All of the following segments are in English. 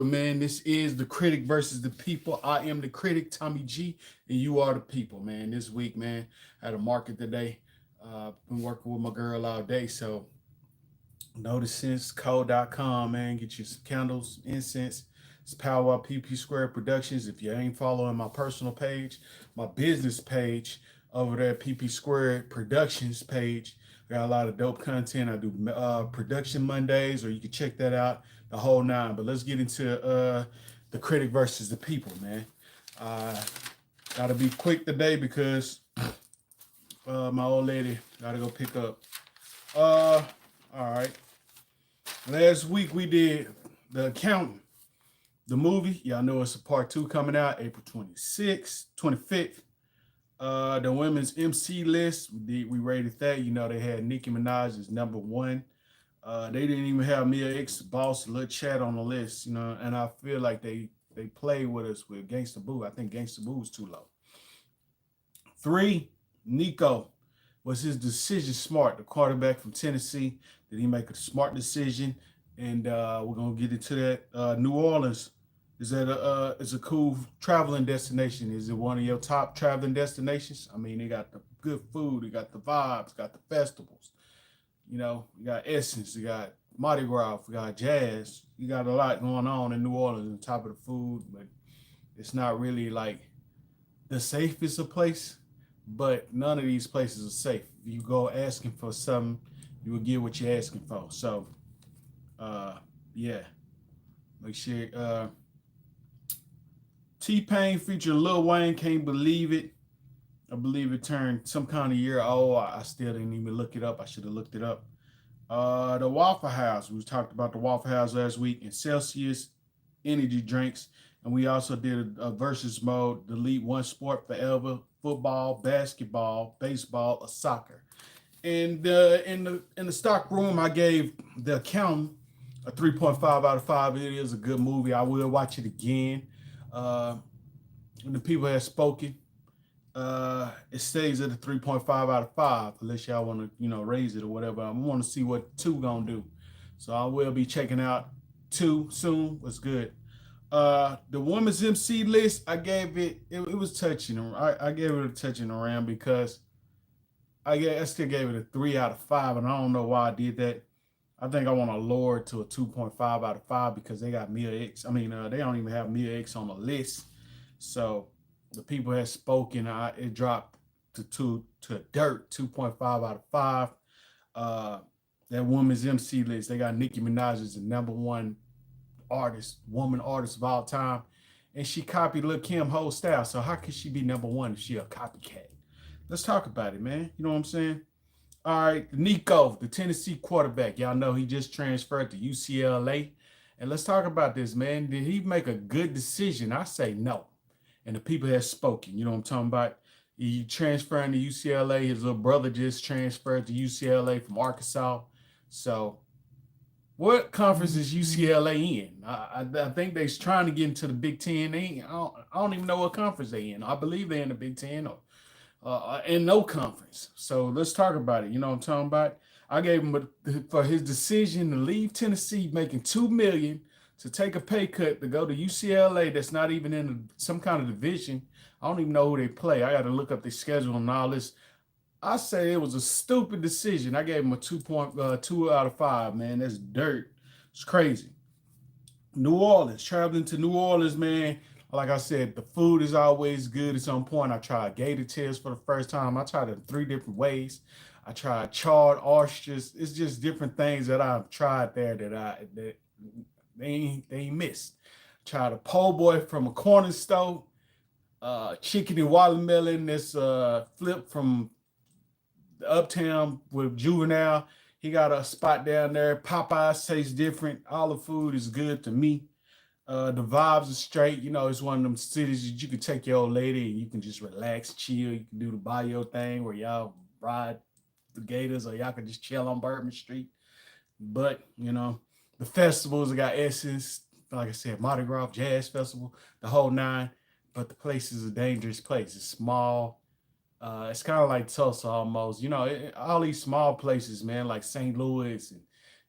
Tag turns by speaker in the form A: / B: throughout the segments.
A: Man, this is the critic versus the people. I am the critic, Tommy G, and you are the people, man. This week, man, I had a market today. Been working with my girl all day, so noticencecode.com, man. Get you some candles, incense. It's Power Up PpSquared Productions. If you ain't following my personal page, my business page over there, PpSquared Productions page, I got a lot of dope content. I do production Mondays, or you can check that out, the whole nine. But let's get into the critic versus the people, man. Uh, Gotta be quick today because my old lady gotta go pick up. All right. Last week we did The Accountant, the movie. Y'all know it's a part 2 coming out April 26th, 25th. The women's MC list, we rated that. You know, they had Nicki Minaj as number 1. They didn't even have Mia X, Boss, Lil Chat on the list, you know, and I feel like they played with us with Gangsta Boo. I think Gangsta Boo was too low. 3, Nico. Was his decision smart? The quarterback from Tennessee, did he make a smart decision? And we're gonna get into that. New Orleans, is that is a cool traveling destination? Is it one of your top traveling destinations? I mean, they got the good food, they got the vibes, got the festivals. You know, you got Essence, you got Mardi Gras, you got jazz. You got a lot going on in New Orleans on top of the food, but it's not really like the safest of place. But none of these places are safe. If you go asking for something, you will get what you're asking for. So, yeah, make sure. T-Pain featuring Lil Wayne, can't believe it. I believe it turned some kind of year old. I still didn't even look it up. I should have looked it up. The Waffle House. We talked about the Waffle House last week. And Celsius energy drinks. And we also did a versus mode, delete one sport forever: football, basketball, baseball, or soccer. And in the stock room, I gave The Accountant a 3.5 out of 5. It is a good movie. I will watch it again. And the people have spoken. It stays at a 3.5 out of 5, unless y'all want to, raise it or whatever. I want to see what 2 gonna do. So I will be checking out 2 soon. What's good? The women's MC list, I gave it was touching. I gave it a touching around because I still gave it a 3 out of 5, and I don't know why I did that. I think I want to lower it to a 2.5 out of 5 because they got Mia X. I mean, they don't even have Mia X on the list. So the people have spoken. It dropped to dirt, 2.5 out of 5. That women's MC list, they got Nicki Minaj as the number 1 woman artist of all time, and she copied Lil Kim whole style. So how could she be number 1 if she a copycat? Let's talk about it, man. You know what I'm saying? All right, Nico, the Tennessee quarterback. Y'all know he just transferred to UCLA. And let's talk about this, man. Did he make a good decision? I say no. And the people have spoken. You know what I'm talking about? He transferring to UCLA. His little brother just transferred to UCLA from Arkansas. So what conference is UCLA in? I think they're trying to get into the Big Ten. I don't even know what conference they in. I believe they're in the Big Ten or in no conference. So let's talk about it. You know what I'm talking about? I gave him for his decision to leave Tennessee, making $2 million, to take a pay cut to go to UCLA. That's not even in some kind of division. I don't even know who they play. I got to look up their schedule and all this. I say it was a stupid decision. I gave him a 2.2 out of 5, man. That's dirt. It's crazy. New Orleans, traveling to New Orleans, man. Like I said, the food is always good. It's on point. I tried gator tails for the first time. I tried it in 3 different ways. I tried charred oysters. It's just different things that I've tried there that they ain't missed. Tried a po' boy from a corner store. Chicken and watermelon. This flip from the Uptown with Juvenile. He got a spot down there. Popeyes tastes different. All the food is good to me. The vibes are straight. You know, it's one of them cities that you can take your old lady and you can just relax, chill. You can do the bio thing where y'all ride the gators, or y'all can just chill on Bourbon Street. But, the festivals, got Essence, like I said, Mardi Gras, Jazz Festival, the whole 9. But the place is a dangerous place. It's small. It's kind of like Tulsa almost. All these small places, man, like St. Louis and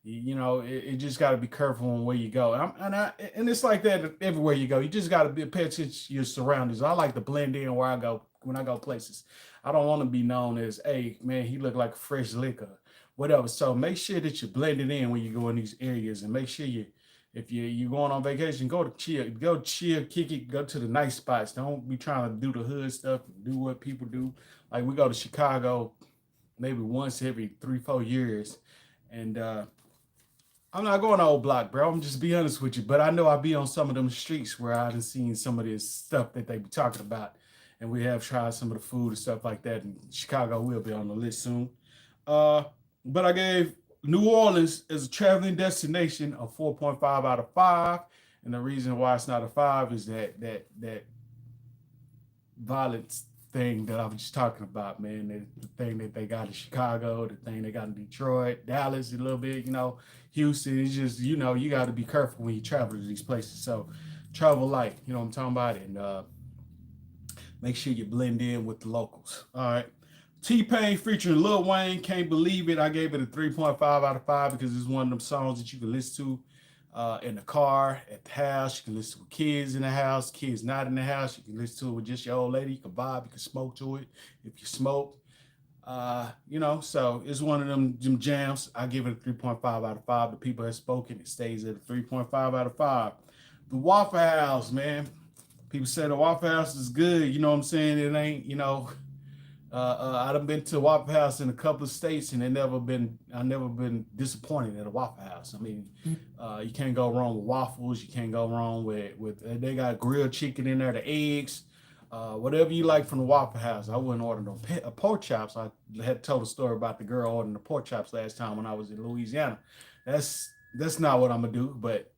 A: You know, it just got to be careful on where you go. And it's like that everywhere you go. You just got to be pay attention to your surroundings. I like to blend in where I go when I go places. I don't want to be known as, hey man, he look like fresh liquor, whatever. So make sure that you're blending in when you go in these areas, and make sure you, if you're going on vacation, go chill, kick it, go to the nice spots. Don't be trying to do the hood stuff and do what people do. Like we go to Chicago maybe once every 3-4 years, and I'm not going to old block, bro. I'm just be honest with you. But I know I be on some of them streets where I done seen some of this stuff that they be talking about. And we have tried some of the food and stuff like that. And Chicago will be on the list soon. Uh, but I gave New Orleans as a traveling destination a 4.5 out of 5. And the reason why it's not a 5 is that violence thing that I was just talking about, man. The thing that they got in Chicago, the thing they got in Detroit, Dallas, a little bit, Houston. It's just, you got to be careful when you travel to these places. So travel light, you know what I'm talking about? And make sure you blend in with the locals. All right. T-Pain featuring Lil Wayne, Can't Believe It. I gave it a 3.5 out of 5 because it's one of them songs that you can listen to in the car, at the house. You can listen to with kids in the house, kids not in the house. You can listen to it with just your old lady. You can vibe, you can smoke to it if you smoke. So it's one of them jams. I give it a 3.5 out of 5. The people have spoken, it stays at a 3.5 out of 5. The Waffle House, man. People say the Waffle House is good. You know what I'm saying? It ain't, I've been to Waffle House in a couple of states, and I've never been disappointed at a Waffle House. I mean, you can't go wrong with waffles. You can't go wrong with they got grilled chicken in there, the eggs, whatever you like from the Waffle House. I wouldn't order no pork chops. I had told a story about the girl ordering the pork chops last time when I was in Louisiana. That's not what I'm gonna do, but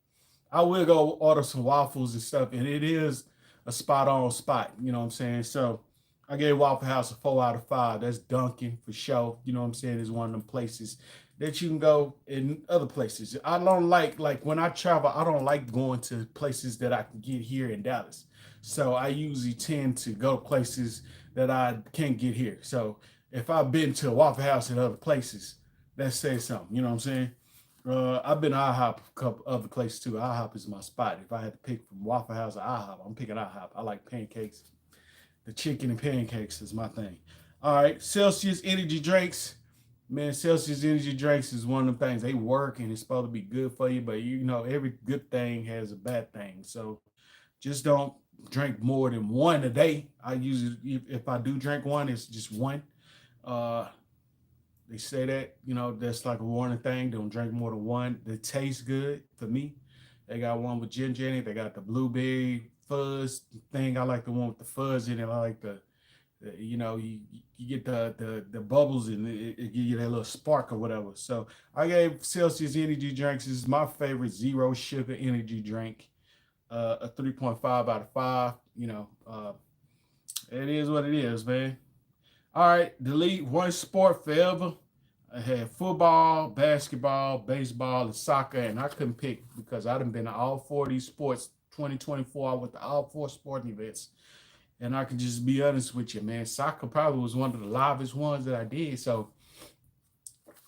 A: I will go order some waffles and stuff, and it is a spot on spot. You know what I'm saying? So I gave Waffle House a 4 out of 5. That's Dunkin' for sure. You know what I'm saying? It's one of them places that you can go in other places. I don't like when I travel, I don't like going to places that I can get here in Dallas. So I usually tend to go places that I can't get here. So if I've been to a Waffle House in other places, that says something. You know what I'm saying? I've been to IHOP a couple other places too. IHOP is my spot. If I had to pick from Waffle House or IHOP, I'm picking IHOP. I like pancakes. The chicken and pancakes is my thing. All right, Celsius energy drinks. Man, Celsius energy drinks is one of the things. They work and it's supposed to be good for you, but every good thing has a bad thing. So just don't drink more than one a day. I usually, if I do drink one, it's just one. They say that, that's like a warning thing. Don't drink more than one. They taste good for me. They got one with ginger in it. They got the blueberry fuzz thing. I like the one with the fuzz in it. I like you get the bubbles and it give you that little spark or whatever. So I gave Celsius energy drinks. This is my favorite zero sugar energy drink. A 3.5 out of 5. It is what it is, man. All right, delete one sport forever. I had football, basketball, baseball, and soccer, and I couldn't pick because I done been to all 4 of these sports. 2024, I went to all 4 sporting events. And I can just be honest with you, man. Soccer probably was one of the livest ones that I did. So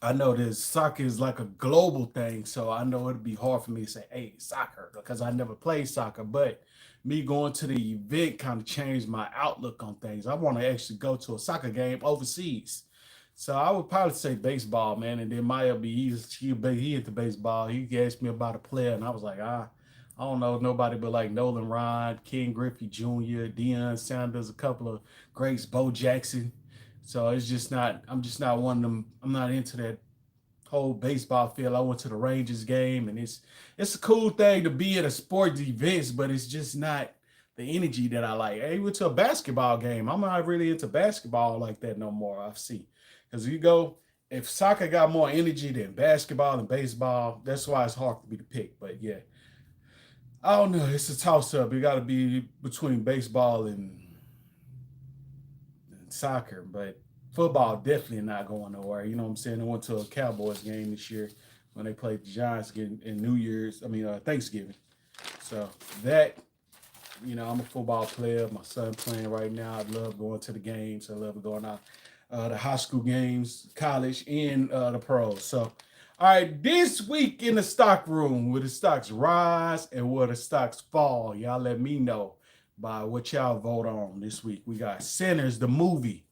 A: I know that soccer is like a global thing. So I know it'd be hard for me to say, hey, soccer, because I never played soccer. But me going to the event kind of changed my outlook on things. I want to actually go to a soccer game overseas. So I would probably say baseball, man. And then Maya he into baseball. He asked me about a player, and I was like, I don't know nobody but like Nolan Ryan, Ken Griffey Jr., Deion Sanders, a couple of greats, Bo Jackson. So I'm just not one of them. I'm not into that whole baseball field. I went to the Rangers game, and it's a cool thing to be at a sports events, but it's just not the energy that I like. Hey, we went to a basketball game. I'm not really into basketball like that no more. I see. Because if soccer got more energy than basketball and baseball, that's why it's hard for me to pick. But yeah, I don't know. It's a toss-up. It got to be between baseball and soccer. But football definitely not going nowhere. You know what I'm saying? I went to a Cowboys game this year when they played the Giants in Thanksgiving. So that, I'm a football player. My son playing right now. I love going to the games. I love going out the high school games, college, and the pros. So, All right, this week in the stock room, will the stocks rise and will the stocks fall? Y'all let me know by what y'all vote on this week. We got Sinners, the movie.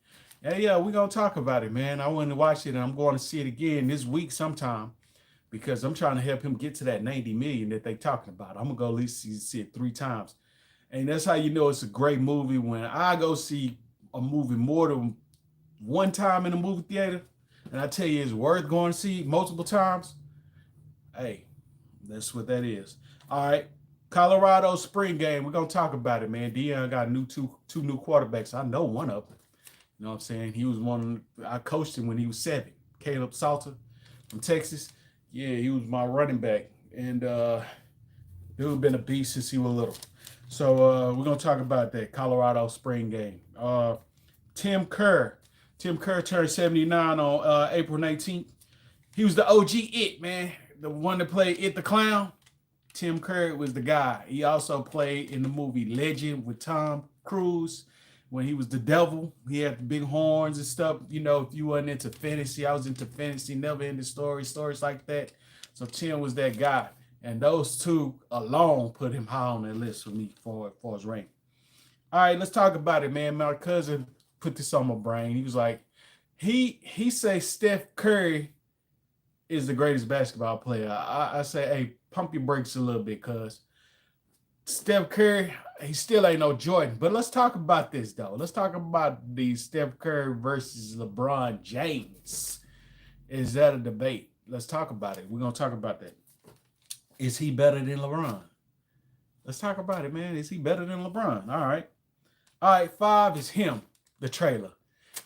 A: Yeah, we're going to talk about it, man. I went to watch it and I'm going to see it again this week sometime because I'm trying to help him get to that 90 million that they talking about. I'm going to go at least see it 3 times. And that's how you know it's a great movie when I go see a movie more than one time in the movie theater. And I tell you, it's worth going to see multiple times. Hey, that's what that is. All right. Colorado spring game. We're going to talk about it, man. Deion got two new quarterbacks. I know one of them. You know what I'm saying? He was one, I coached him when he was 7. Caleb Salter from Texas. Yeah, he was my running back. And dude been a beast since he was little. So we're going to talk about that Colorado spring game. Tim Kerr turned 79 on April 19th. He was the OG It, man. The one that played It the Clown. Tim Curry was the guy. He also played in the movie Legend with Tom Cruise when he was the devil. He had the big horns and stuff. You know, if you wasn't into fantasy, I was into fantasy, never into stories like that. So Tim was that guy. And those two alone put him high on that list for me for his rank. All right, let's talk about it, man. My cousin put this on my brain. He was like, he say Steph Curry is the greatest basketball player. I say, hey, pump your brakes a little bit, cuz Steph Curry, he still ain't no Jordan. But let's talk about this, though. Let's talk about the Steph Curry versus LeBron James. Is that a debate? Let's talk about it. We're going to talk about that. Is he better than LeBron? Let's talk about it, man. Is he better than LeBron? All right. 5 is him, the trailer.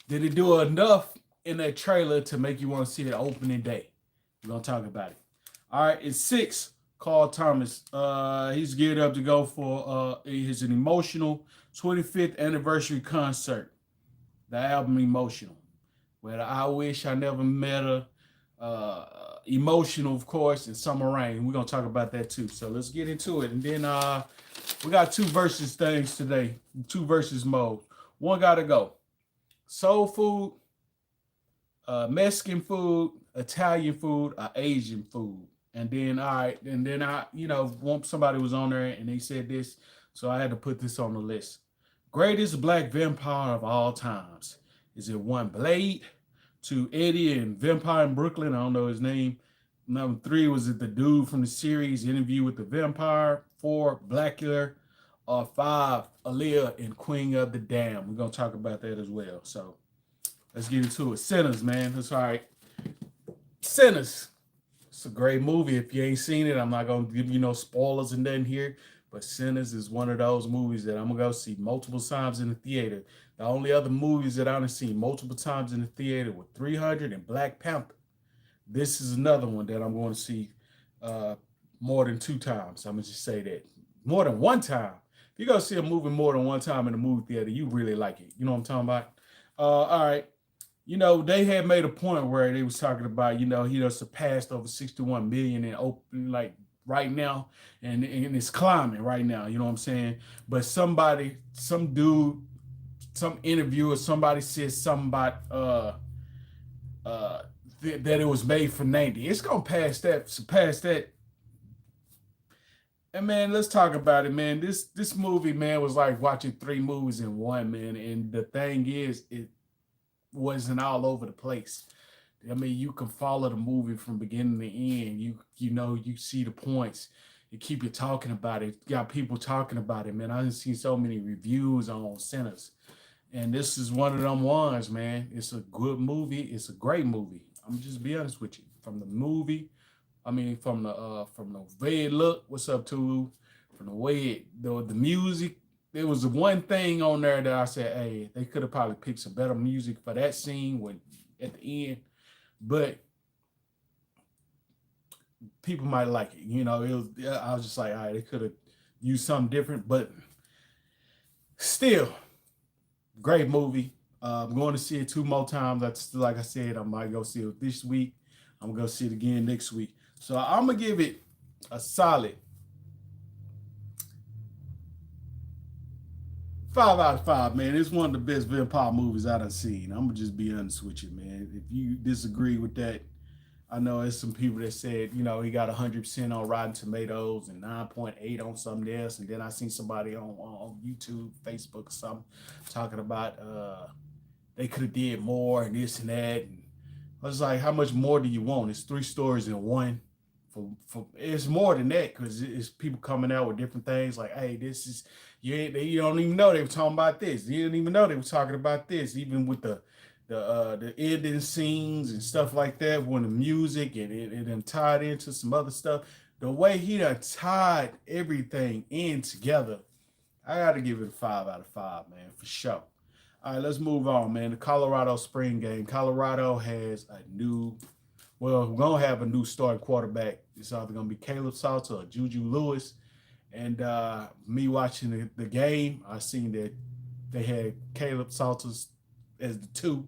A: Did it do enough in that trailer to make you want to see the opening day? We're going to talk about it. All right. It's 6, Carl Thomas. He's geared up to go for his an emotional 25th anniversary concert. The album Emotional. Where I Wish I Never Met Her. Emotional, of course, and Summer Rain. We're going to talk about that too. So let's get into it. And then we got 2 versus things today. 2 versus modes. One got to go. Soul food, Mexican food, Italian food, or Asian food. And then, somebody was on there and they said this, so I had to put this on the list. Greatest black vampire of all times. Is it 1, Blade? 2, Eddie and Vampire in Brooklyn. I don't know his name. Number 3, was it the dude from the series Interview with the Vampire? 4, Blacula. Or 5, Aaliyah and Queen of the Damned. We're going to talk about that as well. So let's get into it. Sinners, man. That's all right. Sinners. It's a great movie. If you ain't seen it, I'm not going to give you no spoilers and nothing here. But Sinners is one of those movies that I'm going to go see multiple times in the theater. The only other movies that I've seen multiple times in the theater were 300 and Black Panther. This is another one that I'm going to see more than 2 times. I'm going to just say that. More than 1 time. If you go see a movie more than 1 time in a movie theater, you really like it. You know what I'm talking about? All right. They had made a point where they was talking about, he done surpassed over 61 million in open, like, right now, and it's climbing right now, you know what I'm saying? But some dude, some interviewer, somebody said something about that it was made for 90. It's gonna surpass that. And man, let's talk about it, man. This movie, man, was like watching 3 movies in one, man. And the thing is, it wasn't all over the place. I mean, you can follow the movie from beginning to end. You see the points. You keep you talking about it. You got people talking about it, man. I've seen so many reviews on Sinners. And this is one of them ones, man. It's a good movie. It's a great movie. I'm just be honest with you. From the movie, from the way it looked, what's up, Tulu? From the way the music, there was one thing on there that I said, hey, they could have probably picked some better music for that scene at the end. But people might like it. I was just like, all right, they could have used something different, but still, great movie. I'm going to see it 2 more times. Like I said, I might go see it this week. I'm going to see it again next week. So I'm going to give it a solid 5 out of 5, man. It's one of the best vampire movies I done seen. I'm going to just be honest with you, man. If you disagree with that, I know there's some people that said, you know, he got 100% on Rotten Tomatoes and 9.8 on something else. And then I seen somebody on YouTube, Facebook or something talking about they could have did more and this and that. And I was like, how much more do you want? It's 3 stories in one. It's more than that because it's people coming out with different things like, hey, this is you don't even know they were talking about this. You didn't even know they were talking about this, even with the ending scenes and stuff like that, when the music and it then tied into some other stuff. The way he done tied everything in together, I gotta give it a 5 out of 5, man, for sure. All right, let's move on, man. The Colorado spring game. Colorado has a new, well, we're gonna have a new starting quarterback. It's either gonna be Caleb Salter or Juju Lewis. And me watching the game, I seen that they had Caleb Salters as the two,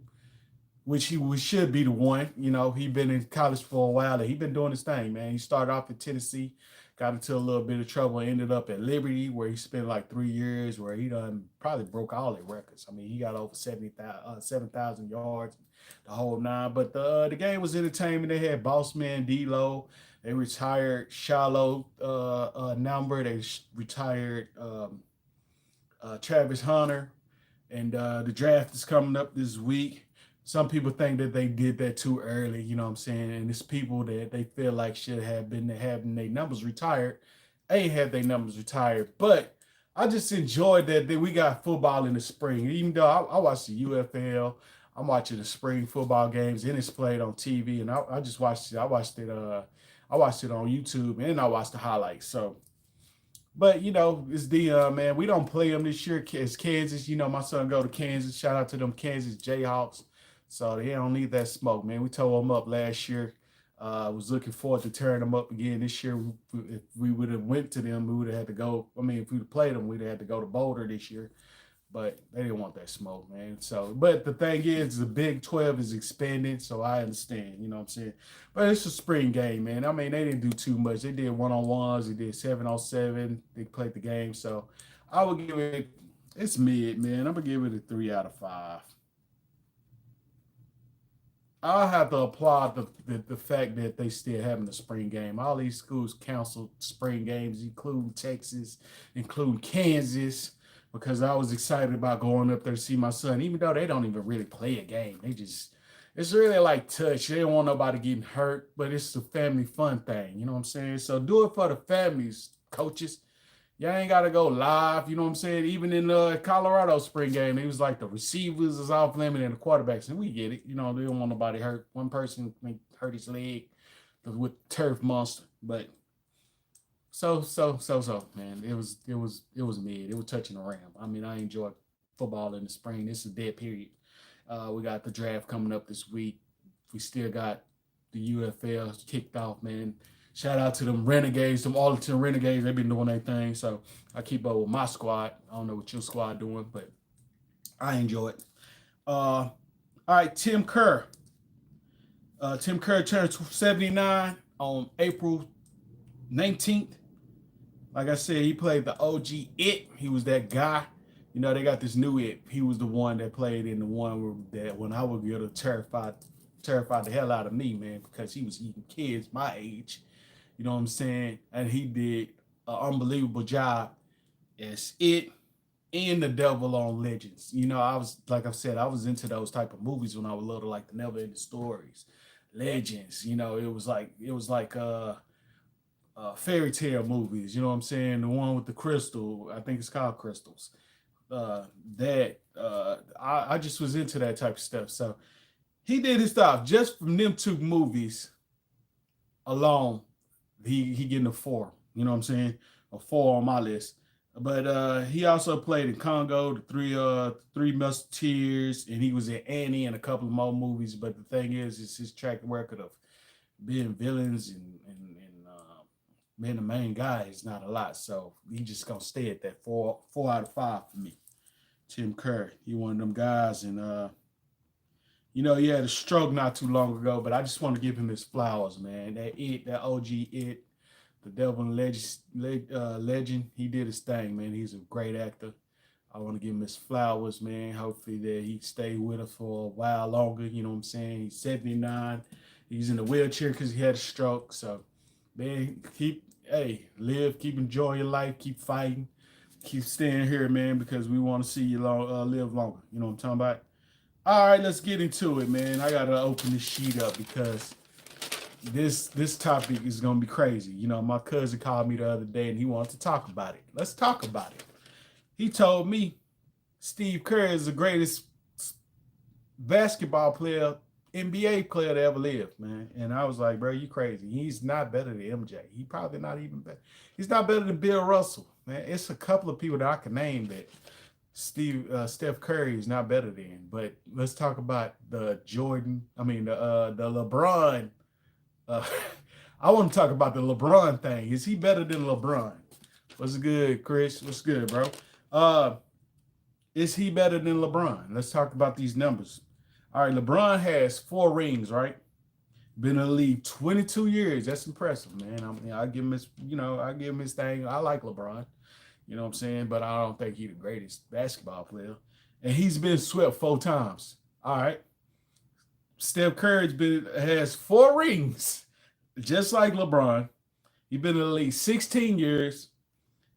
A: which should be the one. You know, he been in college for a while and he been doing his thing, man. He started off in Tennessee, got into a little bit of trouble, ended up at Liberty, where he spent like 3 years, where he done probably broke all their records. I mean, he got over 7,000 yards, the whole nine. But the game was entertainment. They had Boss Man D-Lo. They retired Shallow number. They retired Travis Hunter. And the draft is coming up this week. Some people think that they did that too early, you know what I'm saying? And it's people that they feel like should have been having their numbers retired. Ain't had their numbers retired. But I just enjoyed that we got football in the spring. Even though I watched the UFL, I'm watching the spring football games, and it's played on TV. And I just watched it. I watched it on YouTube, and I watched the highlights. So, but you know, it's Dion, man. We don't play them this year as Kansas. You know, my son go to Kansas. Shout out to them Kansas Jayhawks. So they don't need that smoke, man. We tore them up last year. Was looking forward to tearing them up again this year. If we would have went to them, we would have had to go. I mean, if we would have played them, we'd have had to go to Boulder this year. But they didn't want that smoke, man. So, but the thing is, the Big 12 is expanding, so I understand, you know what I'm saying? But it's a spring game, man. I mean, they didn't do too much. They did one-on-ones, they did 7-on-7, they played the game. So I would give it, it's mid, man. I'm gonna give it a 3 out of 5. I'll have to applaud the fact that they still having the spring game. All these schools canceled spring games, including Texas, including Kansas, because I was excited about going up there to see my son, even though they don't even really play a game. They just, it's really like touch. They don't want nobody getting hurt, but it's a family fun thing. You know what I'm saying? So do it for the families, coaches. Y'all ain't got to go live. You know what I'm saying? Even in the Colorado spring game, it was like the receivers is off limit and the quarterbacks. And we get it. You know, they don't want nobody hurt. One person may hurt his leg with turf monster. But so, man. It was mid. It was touching the ram. I mean, I enjoy football in the spring. This is a dead period. We got the draft coming up this week. We still got the UFL kicked off, man. Shout out to them Renegades, them Arlington Renegades. They've been doing their thing. So I keep up with my squad. I don't know what your squad doing, but I enjoy it. All right, Tim Kerr. Tim Kerr turned 79 on April 19th. Like I said, he played the OG It. He was that guy. You know, they got this new It. He was the one that played in the one that when I would get terrified the hell out of me, man, because he was eating kids my age. You know what I'm saying? And he did an unbelievable job as It and the Devil on Legends. You know, I was, like I said, I was into those type of movies when I was little, like the Never Ending Stories, Legends. You know, it was like fairy tale movies. You know what I'm saying? The one with the crystal, I think it's called Crystals. I just was into that type of stuff. So he did his stuff just from them two movies alone. He getting a 4. You know what I'm saying? A 4 on my list. But he also played in Congo, the Three Musketeers, and he was in Annie and a couple of more movies. But the thing is his track record of being villains and being the main guy is not a lot. So he just gonna stay at that 4 out of 5 for me. Tim Curry, he one of them guys, and you know, he had a stroke not too long ago, but I just want to give him his flowers, man. That OG It, the Devil legend, he did his thing, man. He's a great actor. I want to give him his flowers, man. Hopefully that he stay with us for a while longer. You know what I'm saying? He's 79. He's in a wheelchair because he had a stroke. So, man, live, keep enjoying your life, keep fighting, keep staying here, man, because we want to see you live longer. You know what I'm talking about? All right, let's get into it, man. I gotta open this sheet up because this topic is gonna be crazy. You know, my cousin called me the other day and he wanted to talk about it. Let's talk about it. He told me Steve Curry is the greatest basketball player, NBA player to ever live, man. And I was like, bro, you crazy. He's not better than MJ. He probably not even better. He's not better than Bill Russell, man. It's a couple of people that I can name that Steph Curry is not better than. But let's talk about the LeBron. I want to talk about the LeBron thing. Is he better than LeBron? What's good, Chris? What's good, bro? Is he better than LeBron? Let's talk about these numbers. All right, LeBron has 4 rings, right? Been in the league 22 years. That's impressive, man. I give him his thing. I like LeBron. You know what I'm saying? But I don't think he's the greatest basketball player. And he's been swept 4 times. All right. Steph Curry has 4 rings, just like LeBron. He's been in the league 16 years,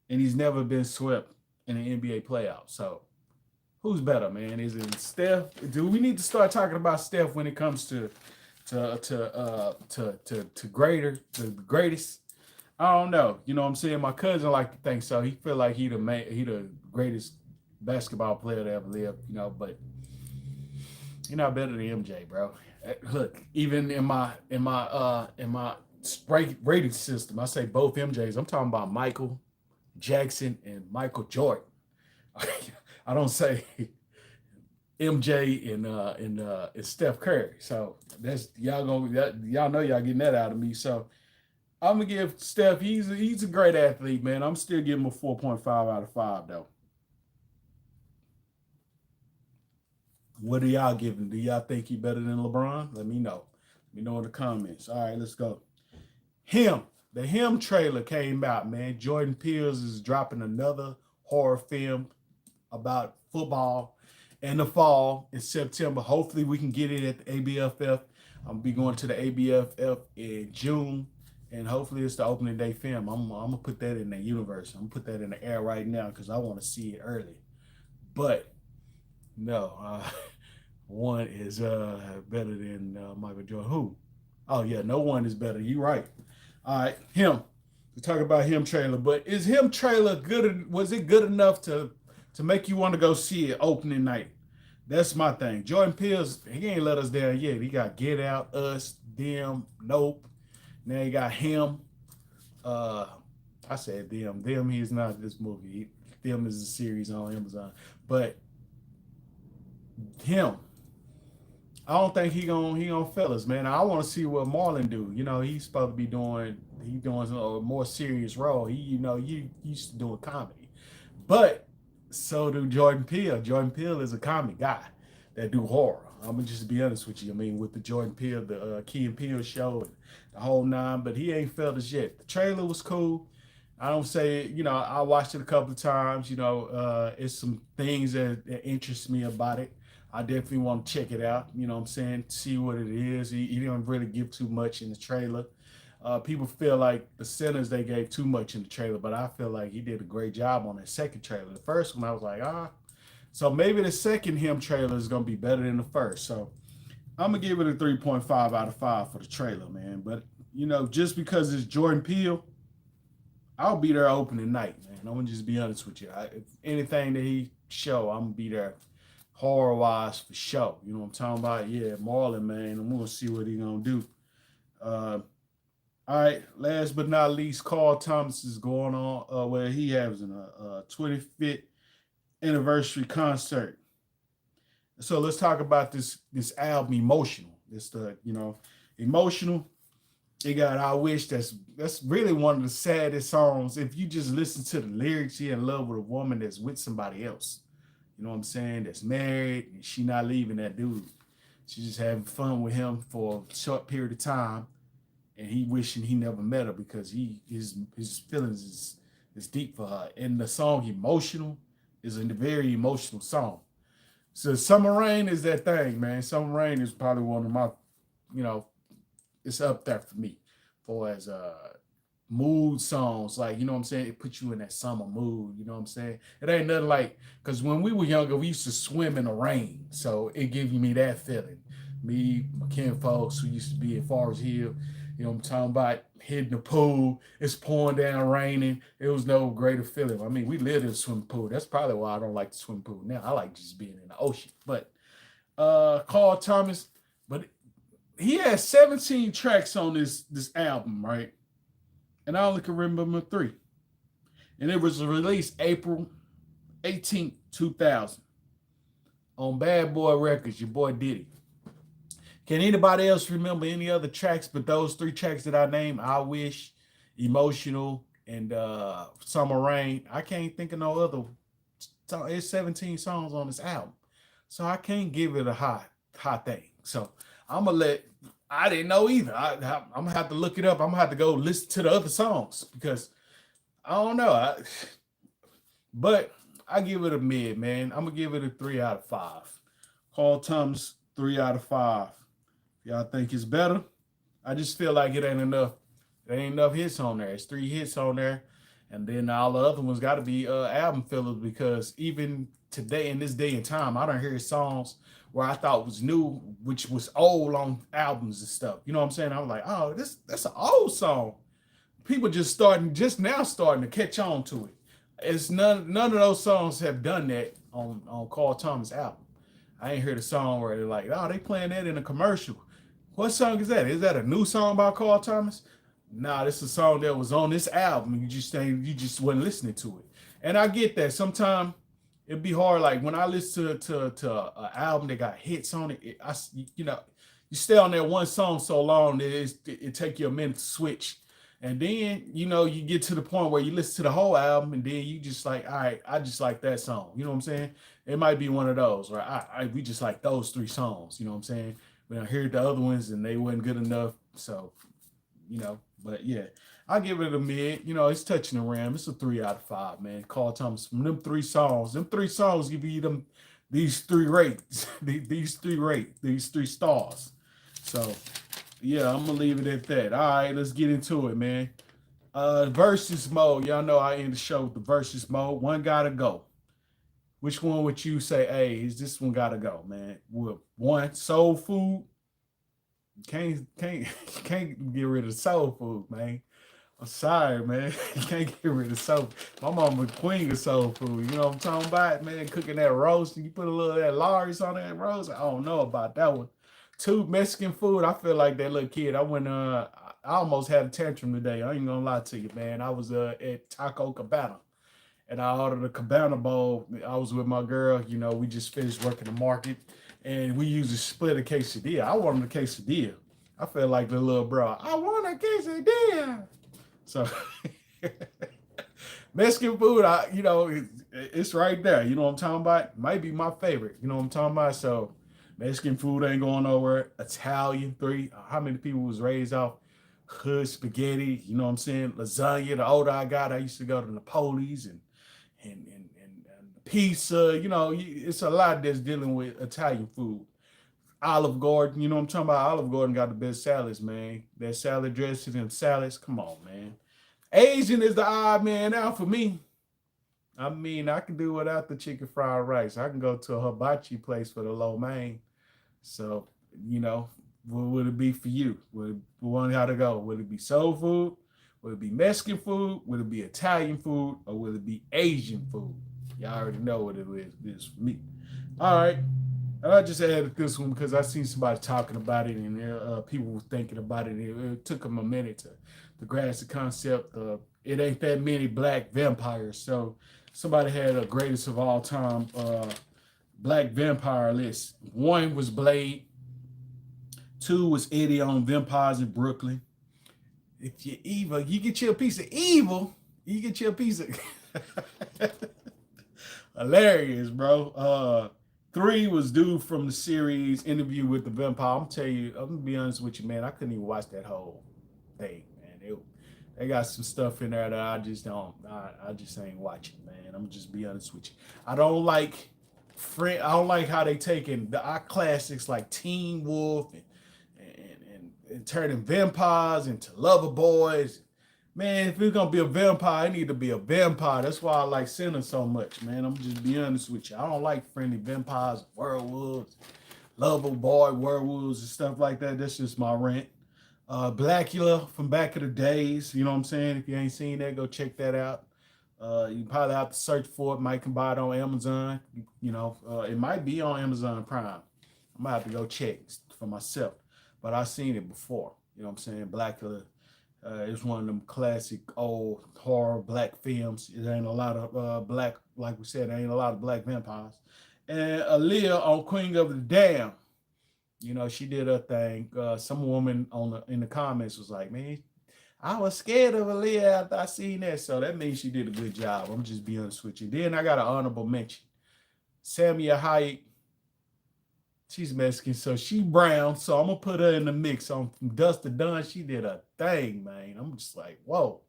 A: and he's never been swept in an NBA playoff. So, who's better, man? Is it Steph? Do we need to start talking about Steph when it comes to the greatest? I don't know. You know what I'm saying? My cousin like to think so. He feel like he the greatest basketball player to ever live, you know, but you're not better than MJ, bro. Look, even in my rating system, I say both MJs. I'm talking about Michael Jackson and Michael Jordan. I don't say MJ and Steph Curry. So that's y'all know y'all getting that out of me. So I'm gonna give Steph. He's a great athlete, man. I'm still giving him a 4.5 out of 5 though. What do y'all give him? Do y'all think he better than LeBron? Let me know. Let me know in the comments. All right, let's go. The Him trailer came out, man. Jordan Peele is dropping another horror film about football in the fall in September. Hopefully we can get it at the ABFF. I'm gonna be going to the ABFF in June, and hopefully it's the opening day film. I'm gonna put that in the universe. I'm gonna put that in the air right now because I want to see it early. But no, one is better than Michael Jordan. Who? Oh yeah, no one is better. You right. All right, Him. We talk about Him trailer, but is Him trailer good? Was it good enough to make you want to go see it opening night? That's my thing. Jordan Peele, he ain't let us down yet. He got Get Out, Us, Them, Nope. Now he got Him. I said Them. Them, he's not this movie. Them is a series on Amazon. But Him, I don't think he gonna fail us, man. I want to see what Marlon do. You know, he's supposed to be doing a more serious role. He used to doing comedy, but so do Jordan Peele. Jordan Peele is a comedy guy that do horror. I'm gonna just be honest with you. I mean, with the Jordan Peele, the Key and Peele show, and the whole 9, but he ain't failed us yet. The trailer was cool. I don't say, I watched it a couple of times. It's some things that interest me about it. I definitely want to check it out. You know what I'm saying? See what it is. He didn't really give too much in the trailer. People feel like the Sinners, they gave too much in the trailer, but I feel like he did a great job on that second trailer. The first one, I was like, So maybe the second Him trailer is going to be better than the first. So I'm going to give it a 3.5 out of 5 for the trailer, man. But, just because it's Jordan Peele, I'll be there opening night, man. I'm going to just be honest with you. If anything that he show, I'm going to be there horror-wise for sure. You know what I'm talking about? Yeah, Marlon, man. I'm going to see what he's going to do. All right, last but not least, Carl Thomas is going on where he has a 25th anniversary concert. So let's talk about this album, Emotional. It's Emotional. It got I Wish. That's really one of the saddest songs. If you just listen to the lyrics, you're in love with a woman that's with somebody else. You know what I'm saying? That's married, and she not leaving that dude. She's just having fun with him for a short period of time, and he wishing he never met her because his feelings is deep for her. And the song Emotional is a very emotional song. So Summer Rain is that thing, man. Summer Rain is probably one of my, it's up there for me for as mood songs. Like, you know what I'm saying? It puts you in that summer mood. You know what I'm saying? It ain't nothing like, because when we were younger, we used to swim in the rain. So it gives me that feeling. Me, my kin folks who used to be in Forest Hill, you know what I'm talking about, hitting the pool, it's pouring down, raining. It was no greater feeling. I mean, we lived in a swimming pool. That's probably why I don't like the swimming pool now. I like just being in the ocean. But Carl Thomas, but he has 17 tracks on this album, right? And I only can remember 3. And it was released April 18th, 2000 on Bad Boy Records, your boy Diddy. Can anybody else remember any other tracks but those 3 tracks that I named? I Wish, Emotional, and Summer Rain. I can't think of no other. It's 17 songs on this album. So I can't give it a hot thing. So I'm going to I didn't know either. I'm going to have to look it up. I'm going to have to go listen to the other songs because I don't know. But I give it a mid, man. I'm going to give it a 3 out of 5. Carl Thomas, 3 out of 5. Y'all think it's better? I just feel like it ain't enough. There ain't enough hits on there. It's 3 hits on there. And then all the other ones got to be album fillers, because even today, in this day and time, I don't hear songs where I thought was new, which was old on albums and stuff. You know what I'm saying? I was like, oh, that's an old song. People just now starting to catch on to it. It's none of those songs have done that on Carl Thomas album. I ain't heard a song where they're like, oh, they playing that in a commercial. What song is that? Is that a new song by Carl Thomas? Nah, this is a song that was on this album. You just wasn't listening to it. And I get that. Sometimes it'd be hard. Like when I listen to an album that got hits on it, you stay on that one song so long that it take you a minute to switch. And then, you get to the point where you listen to the whole album and then you just like, all right, I just like that song. You know what I'm saying? It might be one of those, right? We just like those 3 songs. You know what I'm saying? When I heard the other ones and they weren't good enough. So, but yeah, I'll give it a mid. It's touching the rim. It's a 3 out of 5, man. Carl Thomas, from them 3 songs. Them 3 songs give you these 3 rates, these 3 stars. So, yeah, I'm going to leave it at that. All right, let's get into it, man. Versus mode. Y'all know I end the show with the versus mode. One gotta go. Which one would you say, hey, is this one gotta go, man? Well, one, soul food. Can't get rid of soul food, man. I'm sorry, man. You can't get rid of soul. My mama queen of soul food. You know what I'm talking about, man? Cooking that roast. You put a little of that Lars on that roast. I don't know about that one. 2, Mexican food. I feel like that little kid. I almost had a tantrum today. I ain't gonna lie to you, man. I was at Taco Cabana and I ordered a Cabana bowl. I was with my girl. We just finished working the market and we usually split a quesadilla. I wanted a quesadilla. I felt like the little bro. I want a quesadilla. So Mexican food, it's right there. You know what I'm talking about? Might be my favorite. You know what I'm talking about? So Mexican food ain't going nowhere. Italian, 3. How many people was raised off hood spaghetti? You know what I'm saying? Lasagna. The older I got, I used to go to Napoli's and pizza. It's a lot that's dealing with Italian food. Olive Garden, you know what I'm talking about? Olive Garden got the best salads, man. That salad dressing and salads, come on, man. Asian is the odd man out for me. I mean, I can do without the chicken fried rice. I can go to a hibachi place for the lo mein. So, what would it be for you? One got to go. Would it be soul food? Would it be Mexican food? Would it be Italian food? Or would it be Asian food? Y'all already know what it is for me. All right. And I just added this one because I seen somebody talking about it and people were thinking about it. It took them a minute to grasp the concept of it ain't that many black vampires. So somebody had a greatest of all time black vampire list. 1 was Blade. 2 was Eddie on Vampires in Brooklyn. If you're evil, you get you a piece of evil. You get you a piece of hilarious, bro. 3 was dude from the series Interview with the Vampire. I'm gonna be honest with you, man. I couldn't even watch that whole thing, man. They got some stuff in there that I just don't. I just ain't watching, man. I'm just be honest with you. I don't like how they taking our classics like Teen Wolf and and turning vampires into lover boys. Man, if it's gonna be a vampire, it need to be a vampire. That's why I like Sinner so much, man. I'm just being honest with you. I don't like friendly vampires, werewolves, lover boy werewolves and stuff like that. That's just my rant. Blacula from back of the days. You know what I'm saying? If you ain't seen that, go check that out. You probably have to search for it. Might can buy it on Amazon. It might be on Amazon Prime. I might have to go check for myself. But I've seen it before. You know what I'm saying? Blacula is one of them classic old horror black films. It ain't a lot of black, like we said, there ain't a lot of black vampires. And Aaliyah on Queen of the Damn. She did her thing. Some woman in the comments was like, man, I was scared of Aaliyah after I seen that. So that means she did a good job. I'm just being honest with you. Then I got an honorable mention. Selma Hayek. She's Mexican, so she brown. So I'm going to put her in the mix. From Dusk to Dawn, she did a thing, man. I'm just like, whoa.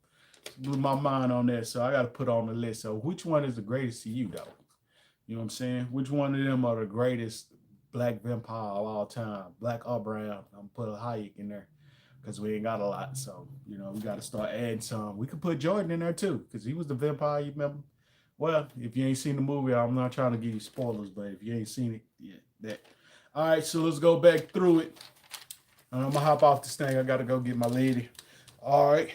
A: Blew my mind on that. So I got to put her on the list. So which one is the greatest to you, though? You know what I'm saying? Which one of them are the greatest black vampire of all time? Black or brown? I'm going to put a Hayek in there because we ain't got a lot. So, we got to start adding some. We could put Jordan in there, too, because he was the vampire, you remember? Well, if you ain't seen the movie, I'm not trying to give you spoilers, but if you ain't seen it, yeah, that. All right, so let's go back through it. I'm going to hop off this thing. I got to go get my lady. All right.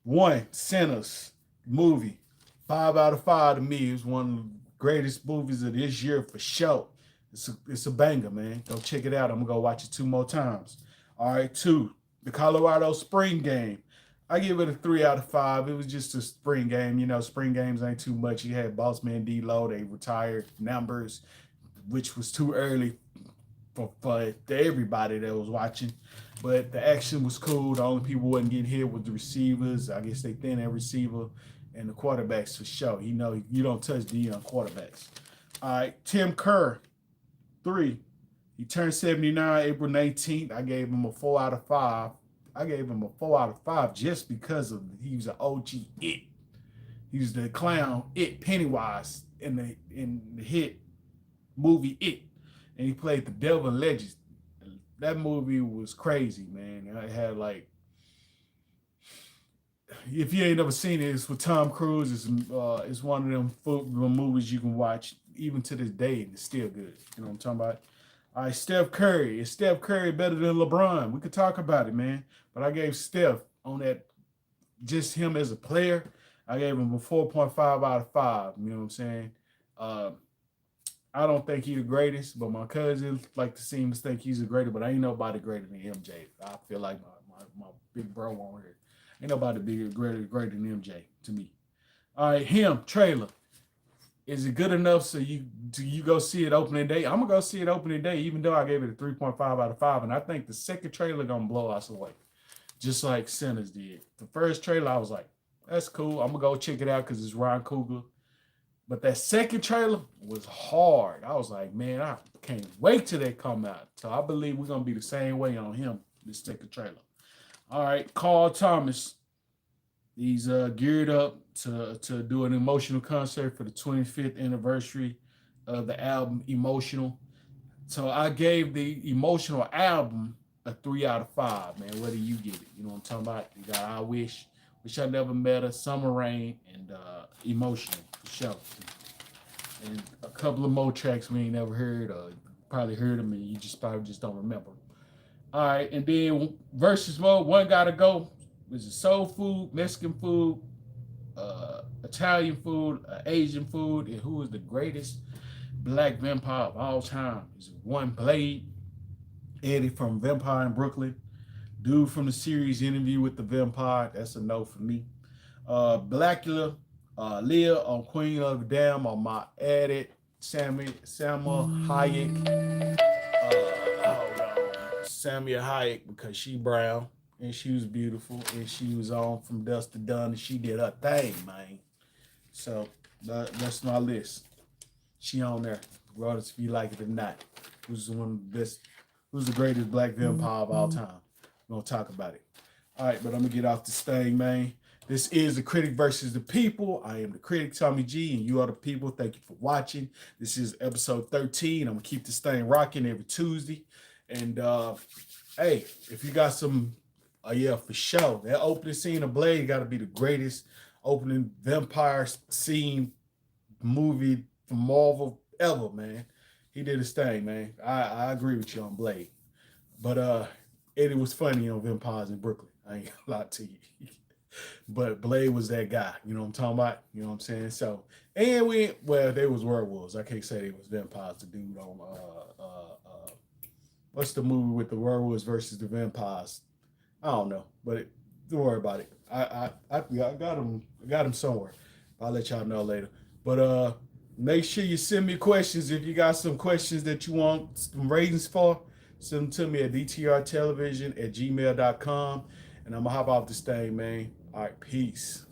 A: 1, Sinners movie. 5 out of 5 to me. It's one of the greatest movies of this year for sure. It's a banger, man. Go check it out. I'm going to go watch it 2 more times. All right, 2, the Colorado Spring Game. I give it a 3 out of 5. It was just a spring game. Spring games ain't too much. You had Boss Man D-Lo. They retired numbers, which was too early for everybody that was watching. But the action was cool. The only people wasn't getting hit with the receivers. I guess they thin that receiver and the quarterbacks for sure. You don't touch the young quarterbacks. All right, Tim Kerr, 3. He turned 79 April 19th. I gave him a 4 out of 5. I gave him a 4 out of 5 just because he was an OG It. He was the clown It, Pennywise, in the hit movie It, and he played the devil legend. That movie was crazy, man. I had if you ain't never seen it, it's with Tom Cruise. It's one of them movies you can watch even to this day, and it's still good. You know what I'm talking about? All right, Steph Curry. Is Steph Curry better than LeBron? We could talk about it, man. But I gave Steph on that, just him as a player, I gave him a 4.5 out of 5. You know what I'm saying? I don't think he's the greatest, but my cousins like to seem to think he's the greatest, but ain't nobody greater than MJ. I feel like my big bro on here. Ain't nobody greater than MJ to me. All right, him, trailer. Is it good enough so you go see it opening day? I'm going to go see it opening day, even though I gave it a 3.5 out of 5, and I think the second trailer going to blow us away, just like Sinners did. The first trailer, I was like, that's cool. I'm going to go check it out because it's Ryan Coogler. But that second trailer was hard. I was like, man, I can't wait till they come out. So I believe we're going to be the same way on him, this second trailer. All right, Carl Thomas. He's geared up to do an emotional concert for the 25th anniversary of the album Emotional. So I gave the Emotional album a 3 out of 5, man. Where do you give it? You know what I'm talking about? You got I Wish I Never Met Her, Summer Rain, and Emotional, for sure. And a couple of more tracks we ain't never heard, or probably heard them and you probably just don't remember. All right, and then versus mode, one gotta go. Is it soul food, Mexican food, Italian food, Asian food, and who is the greatest black vampire of all time? Is it one Blade, Eddie from Vampire in Brooklyn, dude from the series Interview with the Vampire? That's a no for me. Blacula, Leah on Queen of the Damn on my edit. Selma Hayek. Selma Hayek because she brown and she was beautiful and she was on From Dusk to Dawn and she did her thing, man. So that's my list. She on there, regardless if you like it or not. Who's one of the best? Who's the greatest black vampire of all time? We're gonna talk about it. All right, but I'm gonna get off this thing, man. This is the Critic versus the People. I am the Critic, Tommy G, and you are the people. Thank you for watching. This is episode 13. I'm gonna keep this thing rocking every Tuesday. And Hey, if you got some, yeah, for sure. That opening scene of Blade got to be the greatest opening vampire scene movie from Marvel ever, man. He did his thing, man. I agree with you on Blade. But it was funny on Vampires in Brooklyn. I ain't gonna lie to you. But Blade was that guy. You know what I'm talking about? You know what I'm saying? So, and they was werewolves. I can't say they was vampires. The dude on what's the movie with the werewolves versus the vampires? I don't know, but don't worry about it. I got him somewhere. I'll let y'all know later. But make sure you send me questions if you got some questions that you want some ratings for. Send them to me at dtrtelevision@gmail.com. And I'm gonna hop off this thing, man. All right, peace.